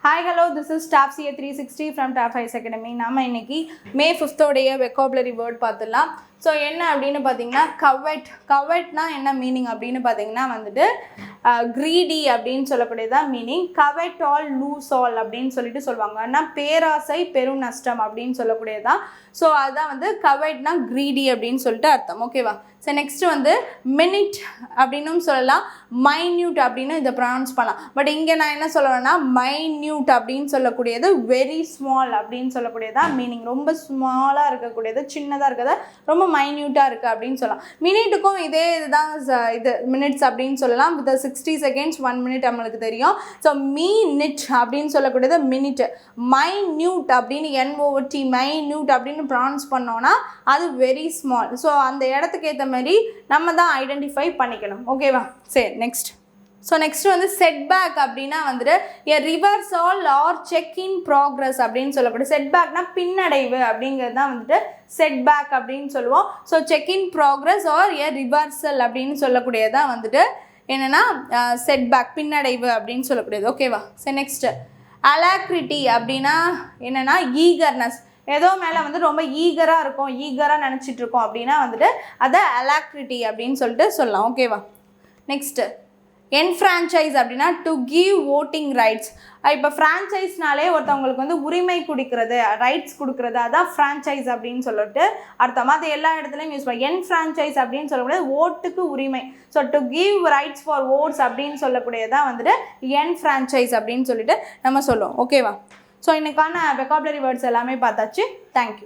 Hi, hello, this is Staff CA 360 from Staff Ice Academy. நாம இன்னைக்கு May 5th உடைய vocabulary word பார்த்துடலாம். So என்ன அப்படின்னு பார்த்தீங்கன்னா கவெட்னா என்ன மீனிங் அப்படின்னு பார்த்தீங்கன்னா வந்துட்டு greedy அப்படின்னு சொல்லக்கூடியதான் மீனிங். கவெட் ஆல் லூஸ் ஆல் அப்படின்னு சொல்லிட்டு சொல்லுவாங்க. ஆனால் பேராசை பெரும் நஷ்டம் அப்படின்னு சொல்லக்கூடியதான். ஸோ அதுதான் வந்து கவெட்னா greedy அப்படின்னு சொல்லிட்டு அர்த்தம். ஓகேவா? ஸோ நெக்ஸ்ட் வந்து மினிட் அப்படின்னும் சொல்லலாம், மைன்யூட் அப்படின்னு இதை ப்ரொனவுன்ஸ் பண்ணலாம். பட் இங்கே நான் என்ன சொல்லுவேன்னா மைன்யூட் அப்படின்னு சொல்லக்கூடியது வெரி ஸ்மால் அப்படின்னு சொல்லக்கூடியதான் மீனிங். ரொம்ப ஸ்மாலாக இருக்கக்கூடியது, சின்னதாக இருக்கிறத ரொம்ப மைன்யூட்டாக இருக்குது அப்படின்னு சொல்லலாம். மினிட்டுக்கும் இதே இதுதான் இது மினிட்ஸ் அப்படின்னு சொல்லலாம். வித் 60 seconds 1 minute நம்மளுக்கு தெரியும். ஸோ மினிட் அப்படின்னு சொல்லக்கூடியது மினிட். மைன்யூட் அப்படின்னு NOT மைன்யூட் அப்படின்னு ப்ரொனவுன்ஸ் பண்ணோன்னா அது வெரி ஸ்மால். ஸோ அந்த இடத்துக்கு ஏற்ற மாதிரி நம்ம தான் ஐடென்டிஃபை பண்ணிக்கணும். ஓகேவா? சரி, நெக்ஸ்ட். ஸோ நெக்ஸ்ட் வந்து செட்பேக் அப்படின்னா வந்துட்டு a reversal or check in progress அப்படின்னு சொல்லக்கூடிய செட்பேக்னா பின்னடைவு அப்படிங்கிறது தான் வந்துட்டு செட்பேக் அப்படின்னு சொல்லுவோம். So check in progress or a reversal அப்படின்னு சொல்லக்கூடியதான் வந்துட்டு என்னென்னா செட்பேக் பின்னடைவு அப்படின்னு சொல்லக்கூடியது. ஓகேவா? சரி, நெக்ஸ்ட்டு அலாக்ரிட்டி அப்படின்னா என்னென்னா ஈகர்னஸ். ஏதோ மேலே வந்து ரொம்ப ஈகராக இருக்கும், ஈகராக நினச்சிட்டு இருக்கோம் அப்படின்னா வந்துட்டு அதை அலாக்ரிட்டி அப்படின்னு சொல்லிட்டு சொல்லலாம். ஓகேவா? நெக்ஸ்ட்டு என்ஃப்ரான்ச்சைஸ் அப்படின்னா டு கிவ் ஓட்டிங் ரைட்ஸ். இப்போ ஃப்ரான்ச்சைஸ்னாலே ஒருத்தவங்களுக்கு வந்து உரிமை கொடுக்கறது, ரைட்ஸ் கொடுக்குறது, அதான் ஃப்ரான்ச்சைஸ் அப்படின்னு சொல்லிட்டு அர்த்தமாக அது எல்லா இடத்துலையும் யூஸ் பண்ணலாம். என்ஃப்ரான்ச்சைஸ் அப்படின்னு சொல்லக்கூடியது ஓட்டுக்கு உரிமை. So to give rights for votes அப்படின்னு சொல்லக்கூடியதான் வந்துட்டு என்ஃப்ரான்ச்சைஸ் அப்படின்னு சொல்லிட்டு நம்ம சொல்லுவோம். ஓகேவா? ஸோ இன்னைக்கான வெக்காபுலரி வேர்ட்ஸ் எல்லாமே பார்த்தாச்சு. தேங்க்யூ.